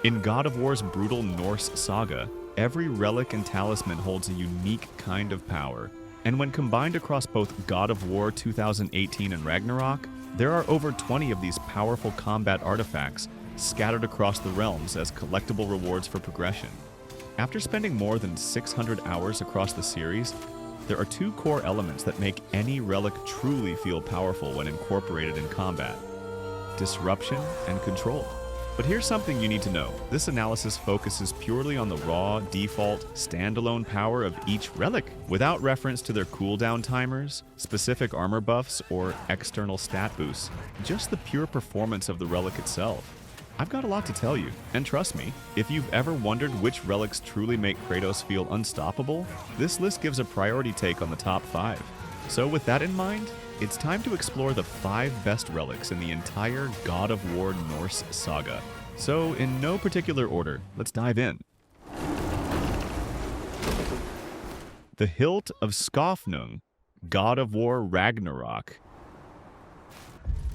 In God of War's brutal Norse Saga, every relic and talisman holds a unique kind of power, and when combined across both God of War 2018 and Ragnarok, there are over 20 of these powerful combat artifacts scattered across the realms as collectible rewards for progression. After spending more than 600 hours across the series, there are two core elements that make any relic truly feel powerful when incorporated in combat: disruption and control. But here's something you need to know. This analysis focuses purely on the raw, default, standalone power of each relic, without reference to their cooldown timers, specific armor buffs, or external stat boosts. Just the pure performance of the relic itself. I've got a lot to tell you, and trust me, if you've ever wondered which relics truly make Kratos feel unstoppable, this list gives a priority take on the top 5. So with that in mind, it's time to explore the 5 best relics in the entire God of War Norse Saga. So in no particular order, let's dive in. The Hilt of Skofnung, God of War Ragnarok.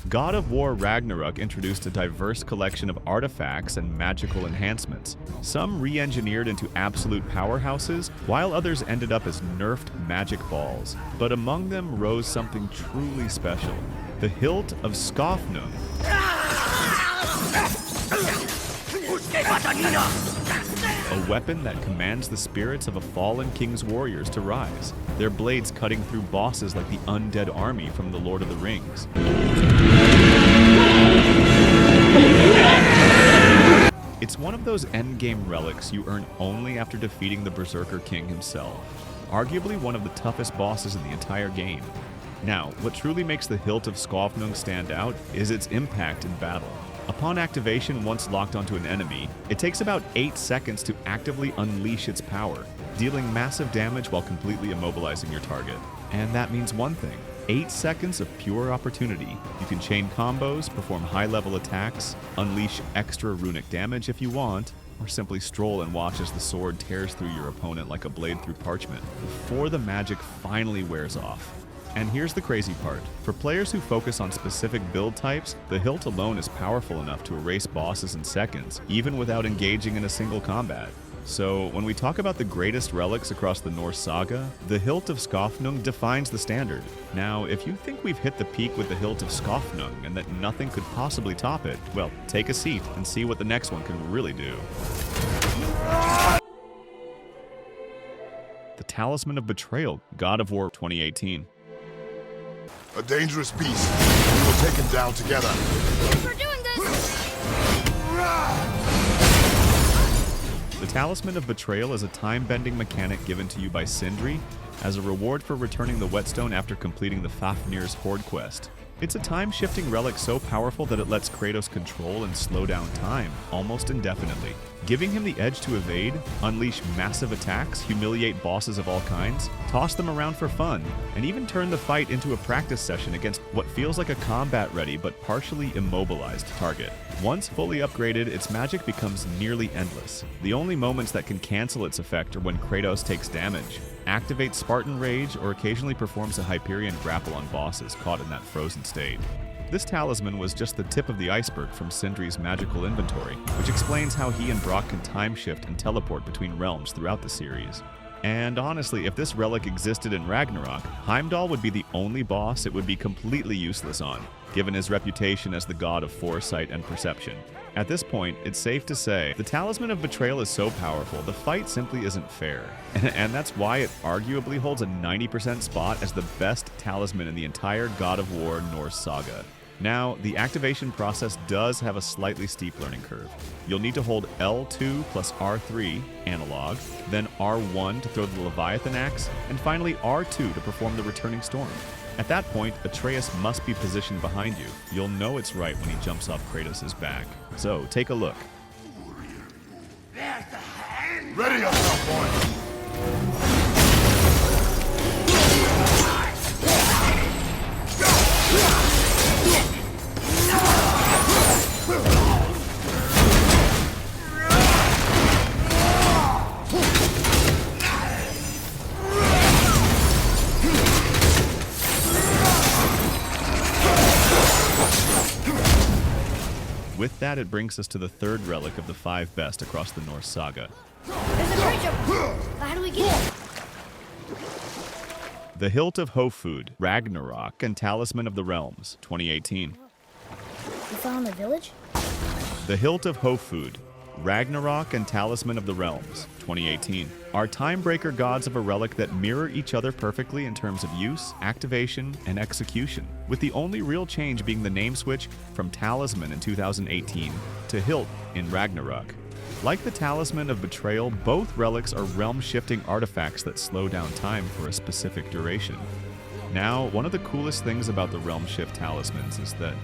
God of War Ragnarok introduced a diverse collection of artifacts and magical enhancements, some re-engineered into absolute powerhouses, while others ended up as nerfed magic balls. But among them rose something truly special: the Hilt of Skofnung. A weapon that commands the spirits of a fallen king's warriors to rise, their blades cutting through bosses like the undead army from The Lord of the Rings. It's one of those endgame relics you earn only after defeating the Berserker King himself, arguably one of the toughest bosses in the entire game. Now, what truly makes the Hilt of Skofnung stand out is its impact in battle. Upon activation, once locked onto an enemy, it takes about 8 seconds to actively unleash its power, dealing massive damage while completely immobilizing your target. And that means one thing: 8 seconds of pure opportunity. You can chain combos, perform high-level attacks, unleash extra runic damage if you want, or simply stroll and watch as the sword tears through your opponent like a blade through parchment, before the magic finally wears off. And here's the crazy part. For players who focus on specific build types, the hilt alone is powerful enough to erase bosses in seconds, even without engaging in a single combat. So when we talk about the greatest relics across the Norse Saga, the Hilt of Skofnung defines the standard. Now, if you think we've hit the peak with the Hilt of Skofnung and that nothing could possibly top it, well, take a seat and see what the next one can really do. The Talisman of Betrayal, God of War 2018. A dangerous beast. We will take him down together. Thanks for doing this! The Talisman of Betrayal is a time-bending mechanic given to you by Sindri as a reward for returning the whetstone after completing the Fafnir's Horde quest. It's a time-shifting relic so powerful that it lets Kratos control and slow down time, almost indefinitely, giving him the edge to evade, unleash massive attacks, humiliate bosses of all kinds, toss them around for fun, and even turn the fight into a practice session against what feels like a combat-ready but partially immobilized target. Once fully upgraded, its magic becomes nearly endless. The only moments that can cancel its effect are when Kratos takes damage, activates Spartan Rage, or occasionally performs a Hyperion grapple on bosses caught in that frozen state. This talisman was just the tip of the iceberg from Sindri's magical inventory, which explains how he and Brock can time shift and teleport between realms throughout the series. And honestly, if this relic existed in Ragnarok, Heimdall would be the only boss it would be completely useless on, given his reputation as the god of foresight and perception. At this point, it's safe to say, the Talisman of Betrayal is so powerful, the fight simply isn't fair. And that's why it arguably holds a 90% spot as the best talisman in the entire God of War Norse Saga. Now, the activation process does have a slightly steep learning curve. You'll need to hold L2 plus R3, analog, then R1 to throw the Leviathan Axe, and finally R2 to perform the Returning Storm. At that point, Atreus must be positioned behind you. You'll know it's right when he jumps off Kratos' back. So, take a look. Ready yourself, boy. with that, it brings us to the third relic of the 5 best across the Norse Saga. There's a creature. How do we get it? The Hilt of F, Ragnarok, and Talisman of the Realms, 2018. You found the village? The Hilt of F, Ragnarok, and Talisman of the Realms, 2018, are time-breaker gods of a relic that mirror each other perfectly in terms of use, activation, and execution, with the only real change being the name switch from Talisman in 2018 to Hilt in Ragnarok. Like the Talisman of Betrayal, both relics are realm-shifting artifacts that slow down time for a specific duration. Now, one of the coolest things about the Realm Shift Talismans is that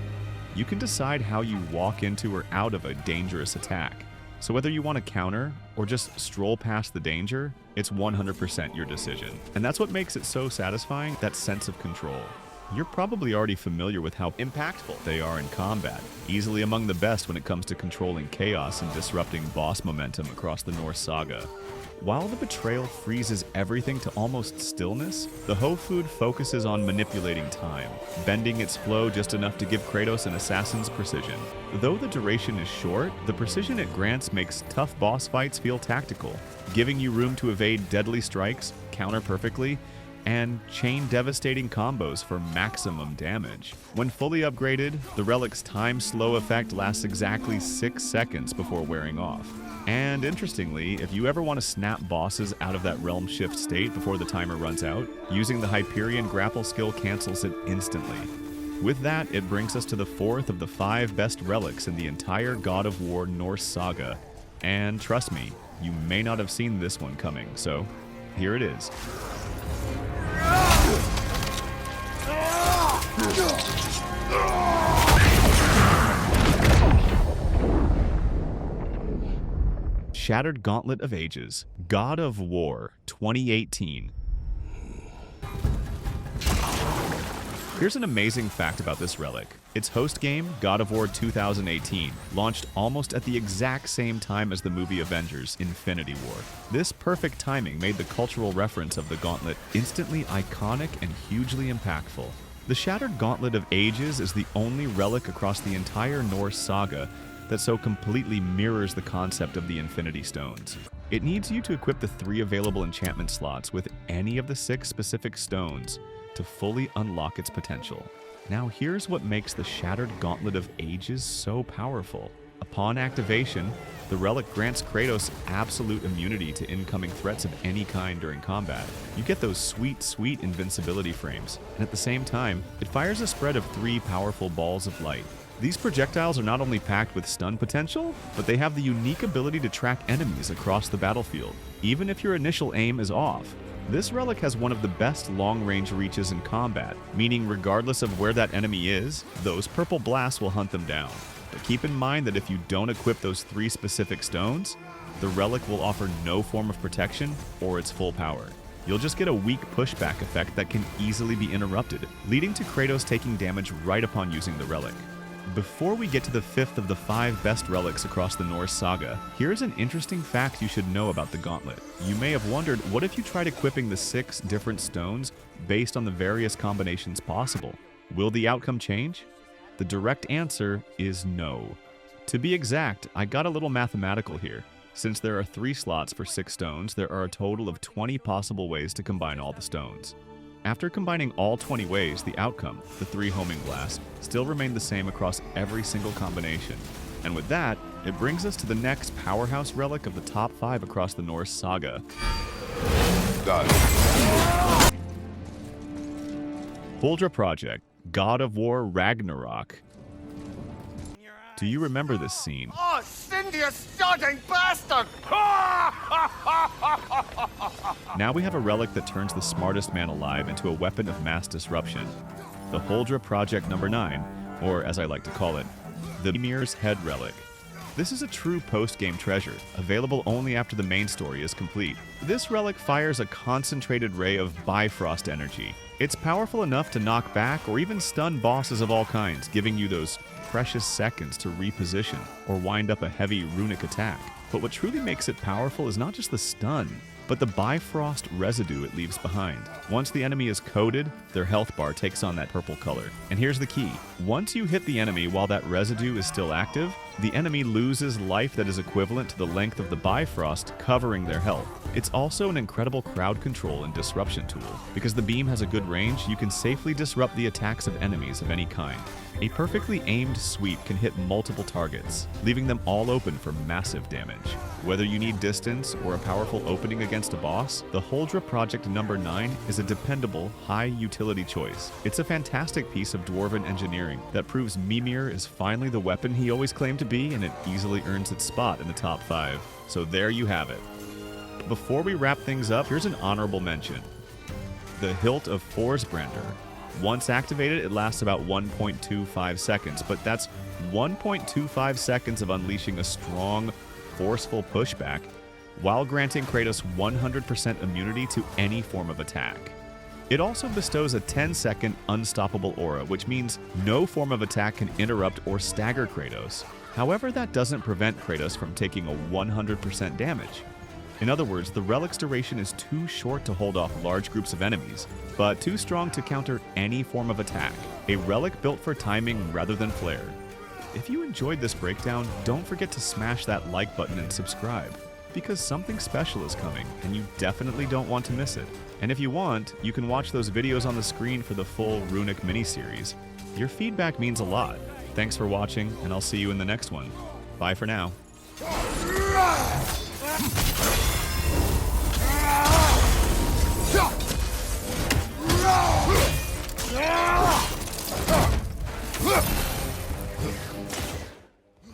you can decide how you walk into or out of a dangerous attack. So whether you want to counter or just stroll past the danger, it's 100% your decision. And that's what makes it so satisfying, that sense of control. You're probably already familiar with how impactful they are in combat, easily among the best when it comes to controlling chaos and disrupting boss momentum across the Norse Saga. While the Betrayal freezes everything to almost stillness, the Hofud focuses on manipulating time, bending its flow just enough to give Kratos an assassin's precision. Though the duration is short, the precision it grants makes tough boss fights feel tactical, giving you room to evade deadly strikes, counter perfectly, and chain devastating combos for maximum damage. When fully upgraded, the relic's time slow effect lasts exactly 6 seconds before wearing off. And interestingly, if you ever want to snap bosses out of that realm shift state before the timer runs out, using the Hyperion grapple skill cancels it instantly. With that, it brings us to the 4th of the 5 best relics in the entire God of War Norse Saga. And trust me, you may not have seen this one coming, so here it is. Shattered Gauntlet of Ages, God of War, 2018. Here's an amazing fact about this relic. Its host game, God of War 2018, launched almost at the exact same time as the movie Avengers: Infinity War. This perfect timing made the cultural reference of the gauntlet instantly iconic and hugely impactful. The Shattered Gauntlet of Ages is the only relic across the entire Norse saga that so completely mirrors the concept of the Infinity Stones. It needs you to equip the 3 available enchantment slots with any of the 6 specific stones to fully unlock its potential. Now here's what makes the Shattered Gauntlet of Ages so powerful. Upon activation, the relic grants Kratos absolute immunity to incoming threats of any kind during combat. You get those sweet invincibility frames, and at the same time, it fires a spread of 3 powerful balls of light. These projectiles are not only packed with stun potential, but they have the unique ability to track enemies across the battlefield, even if your initial aim is off. This relic has one of the best long-range reaches in combat, meaning regardless of where that enemy is, those purple blasts will hunt them down. But keep in mind that if you don't equip those 3 specific stones, the relic will offer no form of protection or its full power. You'll just get a weak pushback effect that can easily be interrupted, leading to Kratos taking damage right upon using the relic. Before we get to the 5th of the 5 best relics across the Norse saga, here's an interesting fact you should know about the gauntlet. You may have wondered, what if you tried equipping the 6 different stones based on the various combinations possible? Will the outcome change? The direct answer is no. To be exact, I got a little mathematical here. Since there are 3 slots for 6 stones, there are a total of 20 possible ways to combine all the stones. After combining all 20 ways, the outcome, the 3 homing blasts, still remain the same across every single combination. And with that, it brings us to the next powerhouse relic of the top 5 across the Norse saga. Done. Huldra Project, God of War Ragnarok. Do you remember this scene? Oh, Cindy, you starting bastard! Now we have a relic that turns the smartest man alive into a weapon of mass disruption. The Huldra Project number 9, or as I like to call it, the Mimir's Head Relic. This is a true post-game treasure, available only after the main story is complete. This relic fires a concentrated ray of Bifrost energy. It's powerful enough to knock back or even stun bosses of all kinds, giving you those precious seconds to reposition or wind up a heavy runic attack. But what truly makes it powerful is not just the stun, but the Bifrost residue it leaves behind. Once the enemy is coated, their health bar takes on that purple color. And here's the key. Once you hit the enemy while that residue is still active, the enemy loses life that is equivalent to the length of the Bifrost covering their health. It's also an incredible crowd control and disruption tool. Because the beam has a good range, you can safely disrupt the attacks of enemies of any kind. A perfectly aimed sweep can hit multiple targets, leaving them all open for massive damage. Whether you need distance or a powerful opening against a boss, the Huldra Project No. 9 is a dependable, high-utility choice. It's a fantastic piece of dwarven engineering that proves Mimir is finally the weapon he always claimed to be, and it easily earns its spot in the top 5. So there you have it. Before we wrap things up, here's an honorable mention. The Hilt of Forsbrander. Once activated, it lasts about 1.25 seconds, but that's 1.25 seconds of unleashing a strong, forceful pushback, while granting Kratos 100% immunity to any form of attack. It also bestows a 10-second unstoppable aura, which means no form of attack can interrupt or stagger Kratos. However, that doesn't prevent Kratos from taking a 100% damage. In other words, the relic's duration is too short to hold off large groups of enemies, but too strong to counter any form of attack. A relic built for timing rather than flair. If you enjoyed this breakdown, don't forget to smash that like button and subscribe, because something special is coming, and you definitely don't want to miss it. And if you want, you can watch those videos on the screen for the full Runic miniseries. Your feedback means a lot. Thanks for watching, and I'll see you in the next one. Bye for now.